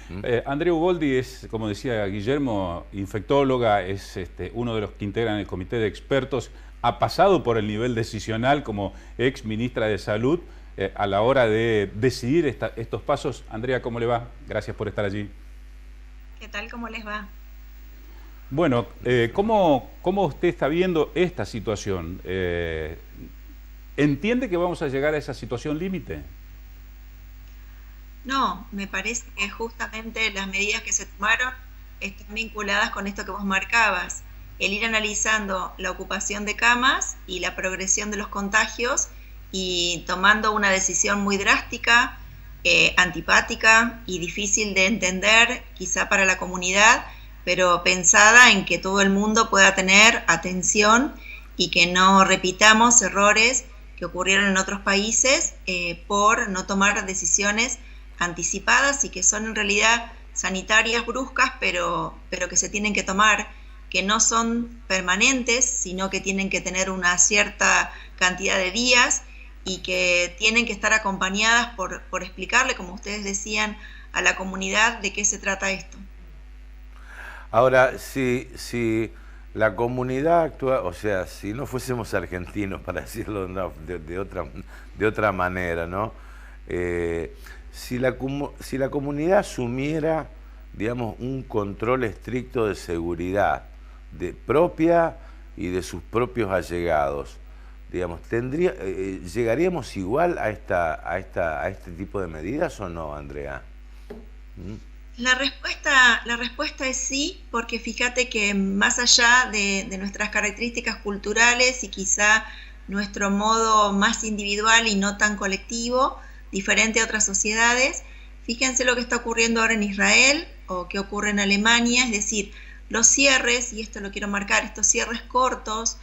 ¿Mm? Andrea Uboldi es, como decía Guillermo, infectóloga, es uno de los que integran el comité de expertos, ha pasado por el nivel decisional como ex ministra de Salud a la hora de decidir estos pasos. Andrea, ¿cómo le va? Gracias por estar allí. ¿Qué tal? ¿Cómo les va? Bueno, ¿cómo usted está viendo esta situación? ¿Entiende que vamos a llegar a esa situación límite? No, me parece que justamente las medidas que se tomaron están vinculadas con esto que vos marcabas, el ir analizando la ocupación de camas y la progresión de los contagios y tomando una decisión muy drástica, antipática y difícil de entender quizá para la comunidad, pero pensada en que todo el mundo pueda tener atención y que no repitamos errores que ocurrieron en otros países por no tomar decisiones anticipadas y que son en realidad sanitarias bruscas, pero que se tienen que tomar, que no son permanentes, sino que tienen que tener una cierta cantidad de días y que tienen que estar acompañadas por explicarle, como ustedes decían, a la comunidad de qué se trata esto. Ahora, si la comunidad actúa, o sea, si no fuésemos argentinos, para decirlo de otra manera, ¿no? Si la comunidad asumiera, digamos, un control estricto de seguridad propia y de sus propios allegados, digamos, ¿llegaríamos igual a este tipo de medidas o no, Andrea? ¿Mm? La respuesta es sí, porque fíjate que más allá de nuestras características culturales y quizá nuestro modo más individual y no tan colectivo, diferente a otras sociedades, fíjense lo que está ocurriendo ahora en Israel o que ocurre en Alemania, es decir, los cierres, y esto lo quiero marcar, estos cierres cortos,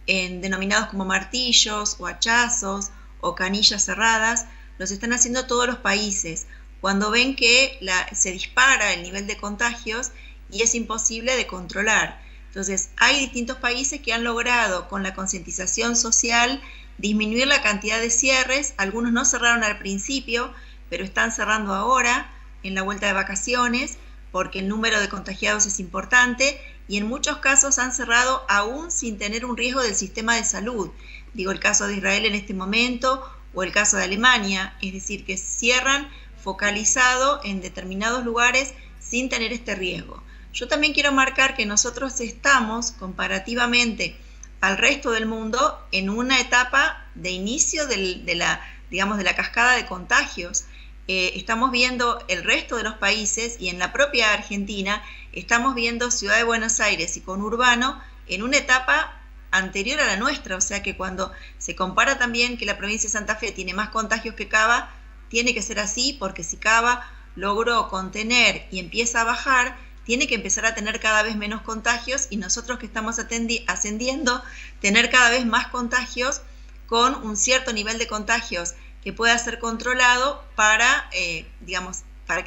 denominados como martillos o hachazos o canillas cerradas, los están haciendo todos los países cuando ven que se dispara el nivel de contagios y es imposible de controlar. Entonces, hay distintos países que han logrado, con la concientización social, disminuir la cantidad de cierres. Algunos no cerraron al principio, pero están cerrando ahora, en la vuelta de vacaciones, porque el número de contagiados es importante, y en muchos casos han cerrado aún sin tener un riesgo del sistema de salud. Digo, el caso de Israel en este momento, o el caso de Alemania, es decir, que cierran focalizado en determinados lugares sin tener este riesgo. Yo también quiero marcar que nosotros estamos, comparativamente al resto del mundo, en una etapa de inicio de la cascada de contagios. Estamos viendo el resto de los países y en la propia Argentina estamos viendo Ciudad de Buenos Aires y conurbano en una etapa anterior a la nuestra, o sea que cuando se compara también que la provincia de Santa Fe tiene más contagios que Cava, tiene que ser así, porque si Cava logró contener y empieza a bajar, tiene que empezar a tener cada vez menos contagios y nosotros que estamos ascendiendo, tener cada vez más contagios con un cierto nivel de contagios que pueda ser controlado para que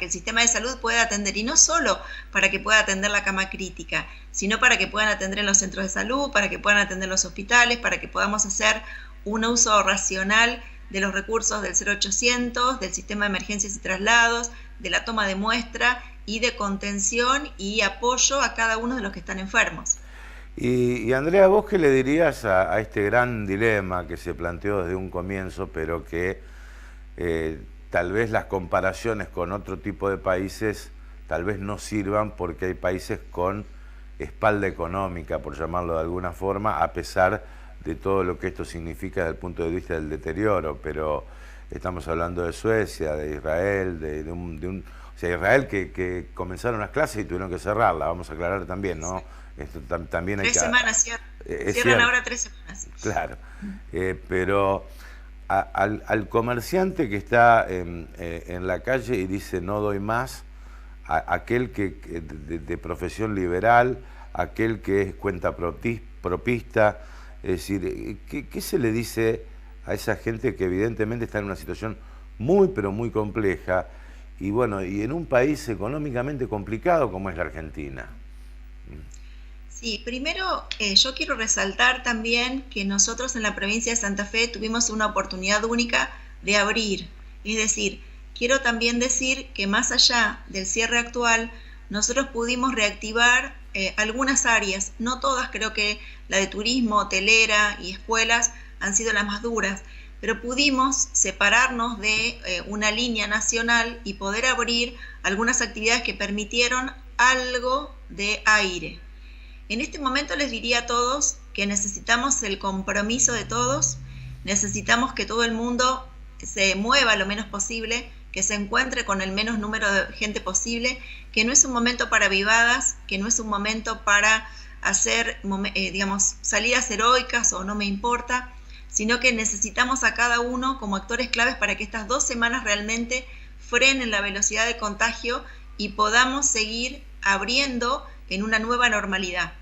el sistema de salud pueda atender, y no solo para que pueda atender la cama crítica, sino para que puedan atender en los centros de salud, para que puedan atender los hospitales, para que podamos hacer un uso racional de los recursos del 0800, del sistema de emergencias y traslados, de la toma de muestra y de contención y apoyo a cada uno de los que están enfermos. Y Andrea, ¿vos qué le dirías a este gran dilema que se planteó desde un comienzo, pero que tal vez las comparaciones con otro tipo de países tal vez no sirvan porque hay países con espalda económica, por llamarlo de alguna forma, a pesar de todo lo que esto significa desde el punto de vista del deterioro? Pero estamos hablando de Suecia, de Israel, o sea, Israel que comenzaron las clases y tuvieron que cerrarla, vamos a aclarar también, ¿no? Esto también hay 3 semanas, cierran ahora 3 semanas. Claro, pero al comerciante que está en la calle y dice no doy más, aquel de profesión liberal, aquel que es cuentapropista, es decir, ¿qué se le dice a esa gente que evidentemente está en una situación muy pero muy compleja y bueno, y en un país económicamente complicado como es la Argentina? Sí, primero yo quiero resaltar también que nosotros en la provincia de Santa Fe tuvimos una oportunidad única de abrir, es decir, quiero también decir que más allá del cierre actual, nosotros pudimos reactivar algunas áreas, no todas, creo que la de turismo, hotelera y escuelas han sido las más duras, pero pudimos separarnos de una línea nacional y poder abrir algunas actividades que permitieron algo de aire. En este momento les diría a todos que necesitamos el compromiso de todos, necesitamos que todo el mundo se mueva lo menos posible, que se encuentre con el menos número de gente posible, que no es un momento para vivadas, que no es un momento para hacer, salidas heroicas o no me importa, sino que necesitamos a cada uno como actores claves para que estas 2 semanas realmente frenen la velocidad de contagio y podamos seguir abriendo en una nueva normalidad.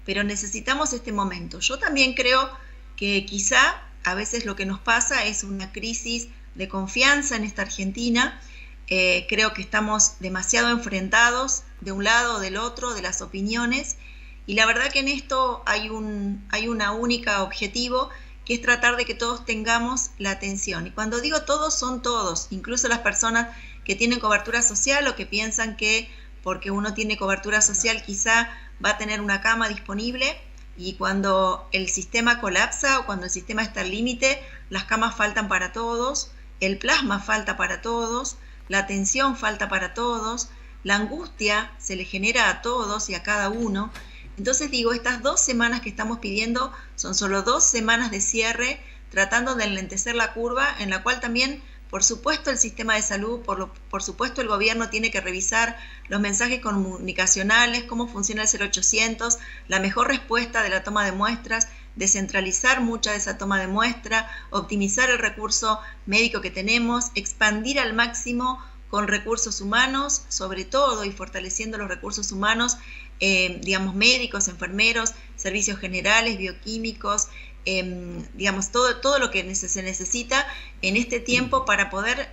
Pero necesitamos este momento. Yo también creo que quizá a veces lo que nos pasa es una crisis de confianza en esta Argentina. Creo que estamos demasiado enfrentados de un lado o del otro, de las opiniones, y la verdad que en esto hay una única objetivo, que es tratar de que todos tengamos la atención. Y cuando digo todos, son todos, incluso las personas que tienen cobertura social o que piensan que porque uno tiene cobertura social quizá va a tener una cama disponible, y cuando el sistema colapsa o cuando el sistema está al límite, las camas faltan para todos, el plasma falta para todos, la atención falta para todos, la angustia se le genera a todos y a cada uno. Entonces digo, estas 2 semanas que estamos pidiendo son solo 2 semanas de cierre, tratando de enlentecer la curva, en la cual también, por supuesto, el sistema de salud, por supuesto, el gobierno tiene que revisar los mensajes comunicacionales, cómo funciona el 0800, la mejor respuesta de la toma de muestras, descentralizar mucha de esa toma de muestra, optimizar el recurso médico que tenemos, expandir al máximo con recursos humanos, sobre todo, y fortaleciendo los recursos humanos, médicos, enfermeros, servicios generales, bioquímicos, todo lo que se necesita en este tiempo para poder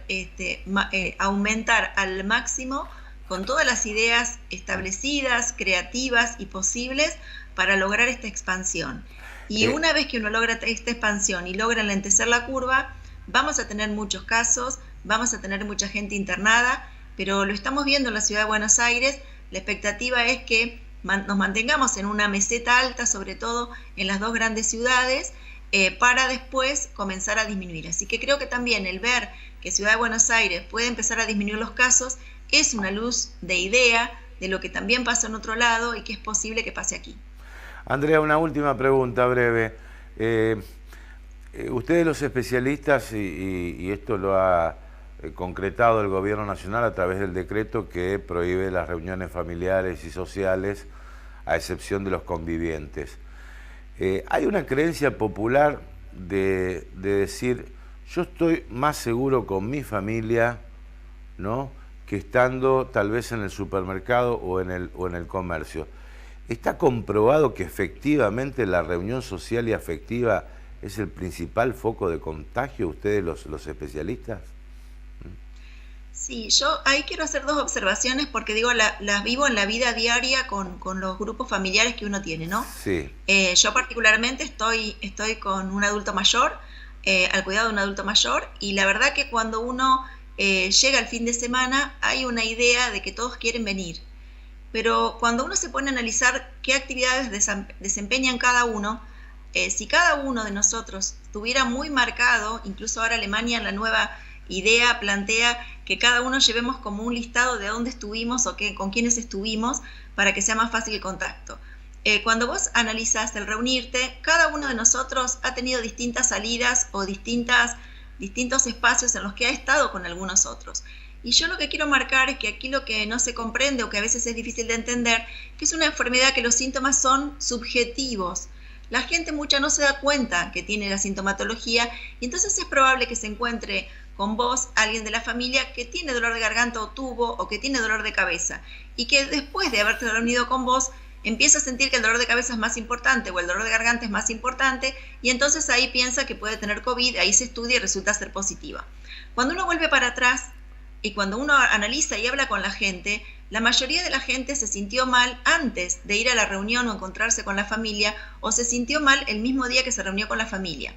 aumentar al máximo con todas las ideas establecidas, creativas y posibles para lograr esta expansión. Y una vez que uno logra esta expansión y logra enlentecer la curva, vamos a tener muchos casos, vamos a tener mucha gente internada, pero lo estamos viendo en la ciudad de Buenos Aires. La expectativa es que nos mantengamos en una meseta alta, sobre todo en las 2 grandes ciudades, para después comenzar a disminuir. Así que creo que también el ver que Ciudad de Buenos Aires puede empezar a disminuir los casos es una luz de idea de lo que también pasa en otro lado y que es posible que pase aquí. Andrea, una última pregunta breve. Ustedes los especialistas, y esto lo ha concretado el Gobierno Nacional a través del decreto que prohíbe las reuniones familiares y sociales, a excepción de los convivientes. Hay una creencia popular de decir, yo estoy más seguro con mi familia, ¿no?, que estando tal vez en el supermercado o en el comercio. ¿Está comprobado que efectivamente la reunión social y afectiva es el principal foco de contagio, ustedes los especialistas? Sí, yo ahí quiero hacer 2 observaciones porque digo, las vivo en la vida diaria con los grupos familiares que uno tiene, ¿no? Sí. Yo particularmente estoy con un adulto mayor, al cuidado de un adulto mayor, y la verdad que cuando uno llega el fin de semana hay una idea de que todos quieren venir. Pero cuando uno se pone a analizar qué actividades desempeñan cada uno, si cada uno de nosotros tuviera muy marcado, incluso ahora Alemania en la nueva idea plantea que cada uno llevemos como un listado de dónde estuvimos o con quiénes estuvimos para que sea más fácil el contacto. Cuando vos analizás el reunirte, cada uno de nosotros ha tenido distintas salidas o distintos espacios en los que ha estado con algunos otros. Y yo lo que quiero marcar es que aquí lo que no se comprende o que a veces es difícil de entender, que es una enfermedad que los síntomas son subjetivos. La gente mucha no se da cuenta que tiene la sintomatología y entonces es probable que se encuentre con vos alguien de la familia que tiene dolor de garganta o tubo o que tiene dolor de cabeza y que después de haberte reunido con vos empieza a sentir que el dolor de cabeza es más importante o el dolor de garganta es más importante y entonces ahí piensa que puede tener COVID, ahí se estudia y resulta ser positiva. Cuando uno vuelve para atrás y cuando uno analiza y habla con la gente, la mayoría de la gente se sintió mal antes de ir a la reunión o encontrarse con la familia o se sintió mal el mismo día que se reunió con la familia.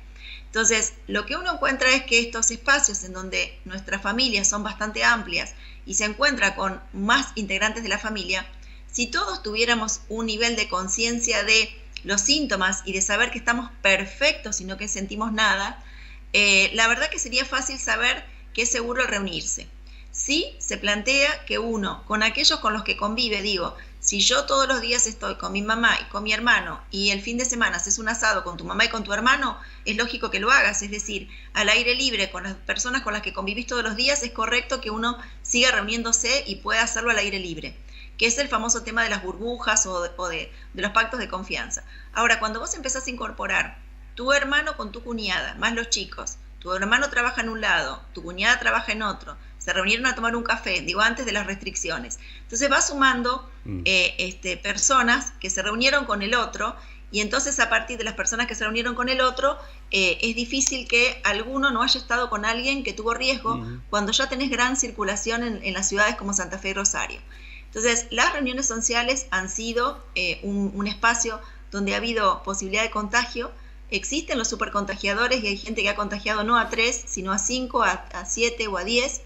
Entonces, lo que uno encuentra es que estos espacios en donde nuestras familias son bastante amplias y se encuentra con más integrantes de la familia, si todos tuviéramos un nivel de conciencia de los síntomas y de saber que estamos perfectos y no que sentimos nada, la verdad que sería fácil saber que es seguro reunirse. Sí se plantea que uno, con aquellos con los que convive, digo, si yo todos los días estoy con mi mamá y con mi hermano y el fin de semana haces un asado con tu mamá y con tu hermano, es lógico que lo hagas, es decir, al aire libre con las personas con las que convivís todos los días, es correcto que uno siga reuniéndose y pueda hacerlo al aire libre, que es el famoso tema de las burbujas o de los pactos de confianza. Ahora, cuando vos empezás a incorporar tu hermano con tu cuñada, más los chicos, tu hermano trabaja en un lado, tu cuñada trabaja en otro, se reunieron a tomar un café, digo, antes de las restricciones. Entonces va sumando personas que se reunieron con el otro, y entonces a partir de las personas que se reunieron con el otro, es difícil que alguno no haya estado con alguien que tuvo riesgo cuando ya tenés gran circulación en las ciudades como Santa Fe y Rosario. Entonces, las reuniones sociales han sido un espacio donde ha habido posibilidad de contagio. Existen los supercontagiadores y hay gente que ha contagiado no a 3, sino a 5, a 7 o a 10.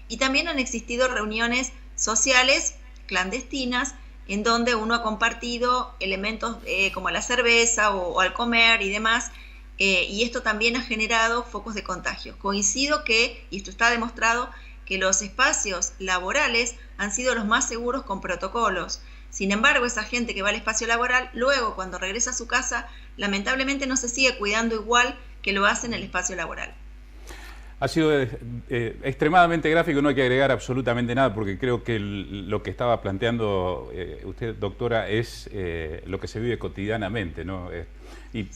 Y también han existido reuniones sociales clandestinas en donde uno ha compartido elementos como la cerveza o al comer y demás, y esto también ha generado focos de contagio. Coincido que, y esto está demostrado, que los espacios laborales han sido los más seguros con protocolos. Sin embargo, esa gente que va al espacio laboral, luego cuando regresa a su casa, lamentablemente no se sigue cuidando igual que lo hace en el espacio laboral. Ha sido extremadamente gráfico, no hay que agregar absolutamente nada, porque creo que lo que estaba planteando usted, doctora, es lo que se vive cotidianamente, ¿no? Y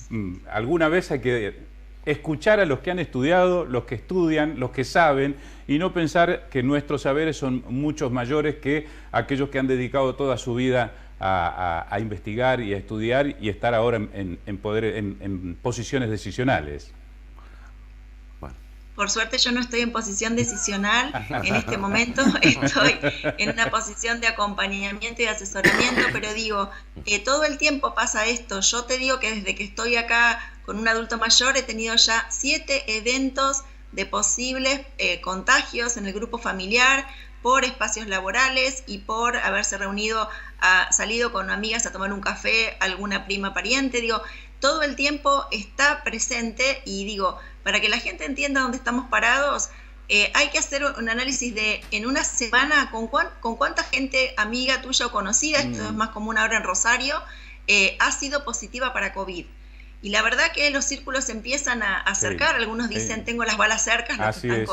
alguna vez hay que escuchar a los que han estudiado, los que estudian, los que saben, y no pensar que nuestros saberes son muchos mayores que aquellos que han dedicado toda su vida a investigar y a estudiar y estar ahora en posiciones decisionales. Por suerte yo no estoy en posición decisional en este momento, estoy en una posición de acompañamiento y asesoramiento, pero digo, todo el tiempo pasa esto. Yo te digo que desde que estoy acá con un adulto mayor he tenido ya 7 eventos de posibles contagios en el grupo familiar por espacios laborales y por haberse salido con amigas a tomar un café, alguna prima pariente. Digo, todo el tiempo está presente, y digo, para que la gente entienda dónde estamos parados, hay que hacer un análisis de en una semana con cuánta gente amiga tuya o conocida, esto es más común ahora en Rosario, ha sido positiva para COVID. Y la verdad que los círculos se empiezan a acercar, algunos dicen tengo las balas cercas, los que están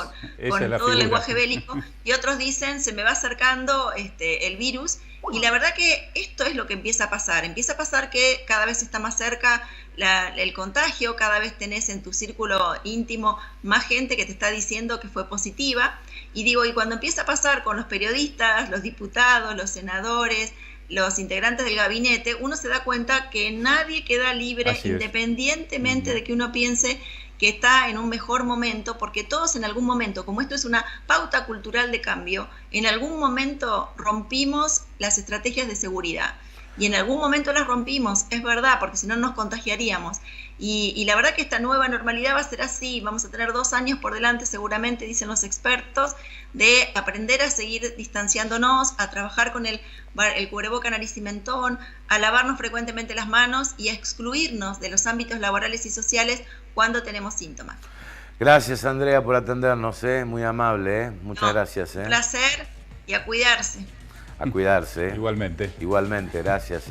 con todo el lenguaje bélico, y otros dicen se me va acercando el virus. Y la verdad que esto es lo que empieza a pasar que cada vez está más cerca el contagio, cada vez tenés en tu círculo íntimo más gente que te está diciendo que fue positiva, y digo, y cuando empieza a pasar con los periodistas, los diputados, los senadores, los integrantes del gabinete, uno se da cuenta que nadie queda libre independientemente de que uno piense que está en un mejor momento, porque todos en algún momento, como esto es una pauta cultural de cambio, en algún momento rompimos las estrategias de seguridad. Y en algún momento las rompimos, es verdad, porque si no nos contagiaríamos. Y la verdad que esta nueva normalidad va a ser así. Vamos a tener 2 años por delante, seguramente, dicen los expertos, de aprender a seguir distanciándonos, a trabajar con el cubreboca, nariz y mentón, a lavarnos frecuentemente las manos y a excluirnos de los ámbitos laborales y sociales cuando tenemos síntomas. Gracias, Andrea, por atendernos, muy amable, muchas gracias. Un placer, y a cuidarse. A cuidarse. Igualmente. Igualmente, gracias.